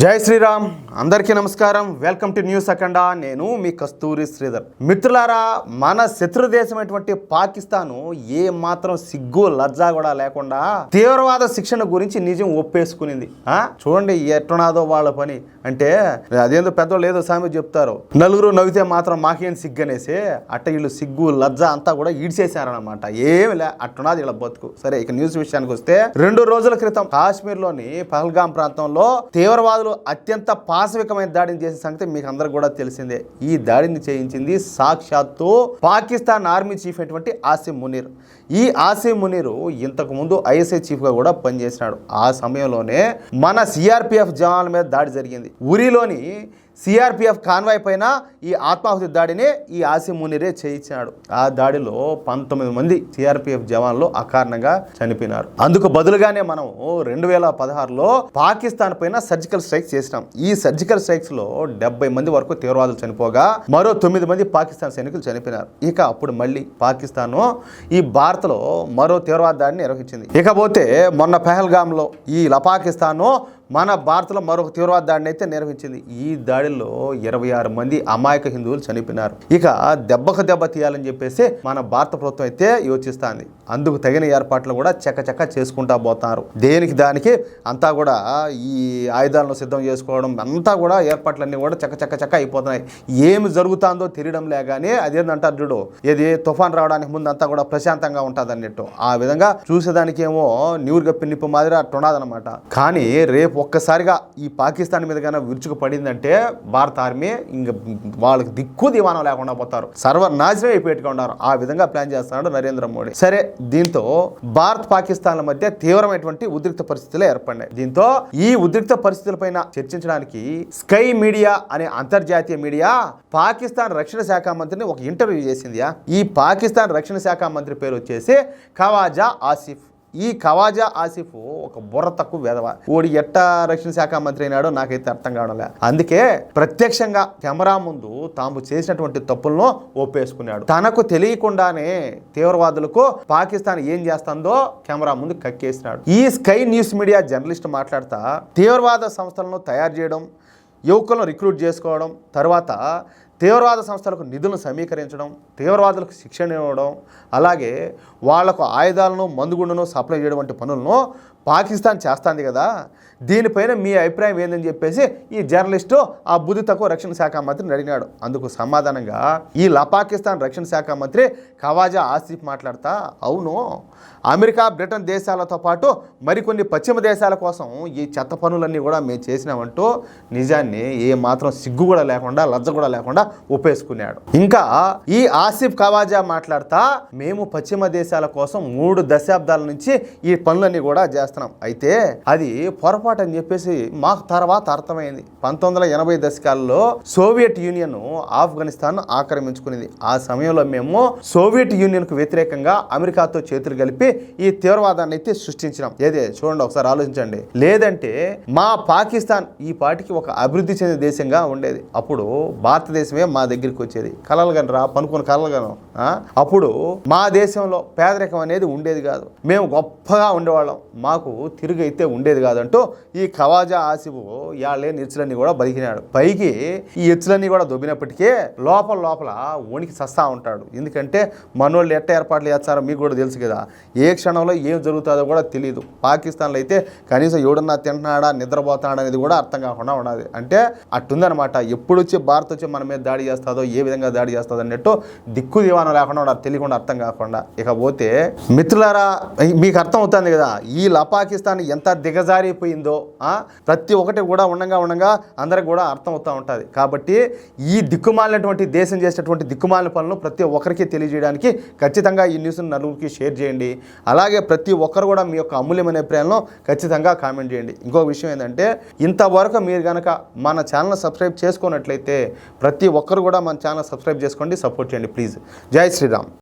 జై శ్రీరామ్ అందరికీ నమస్కారం. వెల్కమ్ టు న్యూస్ అఖండ. నేను మీ కస్తూరి శ్రీధర్. మిత్రులారా, మన శత్రు దేశమైనటువంటి పాకిస్తాను ఏ మాత్రం సిగ్గు లజ్జా కూడా లేకుండా తీవ్రవాద శిక్షణ గురించి నిజం ఒప్పేసుకునింది. చూడండి ఎట్టునాదో వాళ్ళ పని. అంటే అదేందో పెద్దోళ్ళు ఏదో సామెత చెప్తారు, నలుగురు నవ్వితే మాత్రం మాకేం సిగ్గు అనేసి. అట్ట వీళ్ళు సిగ్గు లజ్జ అంతా కూడా ఈడ్చేశారనమాట. ఏమి లే, అట్టునాది వీళ్ళ బతుకు. సరే, ఇక న్యూస్ విషయానికి వస్తే 2 రోజుల క్రితం కాశ్మీర్లోని పహల్గాం ప్రాంతంలో తీవ్రవాదులు అత్యంత పాశవికమైన దాడిని చేసిన సంగతి మీకు అందరికి కూడా తెలిసిందే. ఈ దాడిని చేయించింది సాక్షాత్తు పాకిస్తాన్ ఆర్మీ చీఫ్ అయినటువంటి ఆసిమ్ మునీర్. ఈ ఆసిమ్ మునీర్ ఇంతకు ముందు ఐఎస్ఐ చీఫ్ గా కూడా పనిచేసినాడు. ఆ సమయంలోనే మన సిఆర్పిఎఫ్ జవాన్ల మీద దాడి జరిగింది. ఉరిలోని సిఆర్పిఎఫ్ కాన్వాయ్ పైన ఈ ఆత్మాహుతి దాడిని ఈ ఆసిమ్ మునీరే చేయించాడు. ఆ దాడిలో 19 మంది సిఆర్పిఎఫ్ జవాన్లు అకారణంగా చనిపోయినారు. అందుకు బదులుగానే మనం 2016లో పాకిస్తాన్ పైన సర్జికల్ స్ట్రైక్స్ చేసినాం. ఈ సర్జికల్ స్ట్రైక్స్ లో 70 మంది వరకు తీవ్రవాదులు చనిపోగా మరో 9 మంది పాకిస్తాన్ సైనికులు చనిపోయినారు. ఇక అప్పుడు మళ్ళీ పాకిస్తాన్ ఈ భారత్లో మరో తీవ్రవాద దాడిని నిర్వహించింది. ఇకపోతే మొన్న పహల్గాంలో ఈ పాకిస్తాన్ మన భారత్లో మరొక తీవ్రవాద దాడిని అయితే నిర్వహించింది. ఈ దాడిలో 26 మంది అమాయక హిందువులు చనిపోయినారు. ఇక దెబ్బకు దెబ్బ తీయాలని చెప్పేసి మన భారత ప్రభుత్వం అయితే యోచిస్తుంది. అందుకు తగిన ఏర్పాట్లు కూడా చక్కచక్క చేసుకుంటా పోతున్నారు. దేనికి దానికి అంతా కూడా ఈ ఆయుధాలను సిద్ధం చేసుకోవడం అంతా కూడా ఏర్పాట్లన్నీ కూడా చక్క అయిపోతున్నాయి. ఏమి జరుగుతుందో తెలియడం లేగానే అదేంటంటారు చూడు, ఏది తుఫాన్ రావడానికి ముందు అంతా కూడా ప్రశాంతంగా ఉంటుంది అన్నట్టు. ఆ విధంగా చూసేదానికి ఏమో నీరు గప్పి నిప్పు మాదిరి అట్టున్నదనమాట. కానీ రేపు ఒక్కసారిగా ఈ పాకిస్తాన్ మీద కన్నా విరుచుకు పడిందంటే భారత ఆర్మీ ఇంక వాళ్ళకి దిక్కు దివానం లేకుండా పోతారు, సర్వనాశనం అయిపోయేట్టుగా ఉన్నారు. ఆ విధంగా ప్లాన్ చేస్తున్నాడు నరేంద్ర మోడీ. సరే, దీంతో భారత్ పాకిస్తాన్ల మధ్య తీవ్రమైనటువంటి ఉద్రిక్త పరిస్థితులు ఏర్పడినాయి. దీంతో ఈ ఉద్రిక్త పరిస్థితులపైన చర్చించడానికి స్కై మీడియా అనే అంతర్జాతీయ మీడియా పాకిస్తాన్ రక్షణ శాఖ మంత్రిని ఒక ఇంటర్వ్యూ చేసింది. ఈ పాకిస్తాన్ రక్షణ శాఖ మంత్రి పేరు వచ్చేసి ఖవాజా ఆసిఫ్. ఈ ఖవాజా ఆసిఫ్ ఒక బుర్ర తక్కువ వెధవ. ఓడి ఎట్టా రక్షణ శాఖ మంత్రి అయినాడో నాకైతే అర్థం కావడంలే. అందుకే ప్రత్యక్షంగా కెమెరా ముందు తాము చేసినటువంటి తప్పులను ఒప్పేసుకున్నాడు. తనకు తెలియకుండానే తీవ్రవాదులకు పాకిస్తాన్ ఏం చేస్తుందో కెమెరా ముందు కక్కేసినాడు. ఈ స్కై న్యూస్ మీడియా జర్నలిస్ట్ మాట్లాడుతా తీవ్రవాద సంస్థలను తయారు చేయడం, యువకులను రిక్రూట్ చేసుకోవడం, తర్వాత తీవ్రవాద సంస్థలకు నిధులను సమీకరించడం, తీవ్రవాదులకు శిక్షణ ఇవ్వడం, అలాగే వాళ్లకు ఆయుధాలను మందుగుండును సప్లై చేయడం వంటి పనులను పాకిస్తాన్ చేస్తుంది కదా, దీనిపైన మీ అభిప్రాయం ఏందని చెప్పేసి ఈ జర్నలిస్టు ఆ బుద్ధి తక్కువ రక్షణ శాఖ మంత్రిని అడిగినాడు. అందుకు సమాధానంగా ఈ పాకిస్తాన్ రక్షణ శాఖ మంత్రి ఖవాజా ఆసిఫ్ మాట్లాడతా, అవును, అమెరికా బ్రిటన్ దేశాలతో పాటు మరికొన్ని పశ్చిమ దేశాల కోసం ఈ చెత్త పనులన్నీ కూడా మేము చేసినామంటూ నిజాన్ని ఏ మాత్రం సిగ్గు కూడా లేకుండా లజ్జ కూడా లేకుండా ఒప్పేసుకున్నాడు. ఇంకా ఈ ఆసిఫ్ ఖవాజా మాట్లాడతా, మేము పశ్చిమ దేశాల కోసం 3 దశాబ్దాల నుంచి ఈ పనులన్నీ కూడా చేస్తున్నాం. అయితే అది పొరపాటు అని చెప్పేసి మాకు తర్వాత అర్థమైంది. 1980 దశకాలలో సోవియట్ యూనియన్ ఆఫ్ఘనిస్తాన్ ఆక్రమించుకునేది. ఆ సమయంలో మేము సోవియట్ యూనియన్ కు వ్యతిరేకంగా అమెరికాతో చేతులు కలిపి ఈ తీవ్రవాదాన్ని అయితే సృష్టించినాం. ఏదే చూడండి, ఒకసారి ఆలోచించండి. లేదంటే మా పాకిస్తాన్ ఈ పాటికి ఒక అభివృద్ధి చెందిన దేశంగా ఉండేది. అప్పుడు భారతదేశమే మా దగ్గరికి వచ్చేది. కలలుగను రా పనుకుని కలలుగను. అప్పుడు మా దేశంలో పేదరికం అనేది ఉండేది కాదు, మేము గొప్పగా ఉండేవాళ్ళం, మాకు తిరిగి అయితే ఉండేది కాదంటూ ఈ ఖవాజా ఆసిఫ్ యాళ్ళే ఎచ్చులన్నీ కూడా బతికినాడు. పైకి ఈ ఎచ్చులన్నీ కూడా దొబ్బినప్పటికీ లోపల వణికి సస్తా ఉంటాడు. ఎందుకంటే మనోళ్ళు ఎట్ట ఏర్పాట్లు చేస్తారో మీకు కూడా తెలుసు కదా. ఏ క్షణంలో ఏం జరుగుతుందో కూడా తెలియదు. పాకిస్తాన్లో అయితే కనీసం ఎవడన్నా తింటున్నాడా నిద్రపోతున్నాడా అనేది కూడా అర్థం కాకుండా ఉన్నది. అంటే అట్టుందనమాట. ఎప్పుడు వచ్చి భారత్ వచ్చి మన మీద దాడి చేస్తుందో, ఏ విధంగా దాడి చేస్తుందో అన్నట్టు దిక్కు దివానం లేకుండా తెలియకుండా అర్థం కాకుండా. ఇకపోతే మిత్రులారా, మీకు అర్థం అవుతుంది కదా ఈ పాకిస్తాన్ ఎంత దిగజారిపోయిందో. ప్రతి ఒక్కటి కూడా ఉండంగా అందరికి కూడా అర్థం అవుతూ ఉంటుంది. కాబట్టి ఈ దిక్కుమాలినటువంటి దేశం చేసేటువంటి దిక్కుమాలిన పనులను ప్రతి ఒక్కరికి తెలియజేయడానికి ఖచ్చితంగా ఈ న్యూస్ను నలుగురికి షేర్ చేయండి. అలాగే ప్రతి ఒక్కరు కూడా మీ యొక్క అమూల్యమైన అభిప్రాయాలను ఖచ్చితంగా కామెంట్ చేయండి. ఇంకో విషయం ఏంటంటే, ఇంతవరకు మీరు కనుక మన ఛానల్ సబ్స్క్రైబ్ చేసుకున్నట్లయితే ప్రతి ఒక్కరు కూడా మన ఛానల్ సబ్స్క్రైబ్ చేసుకోండి, సపోర్ట్ చేయండి ప్లీజ్. జై శ్రీరామ్.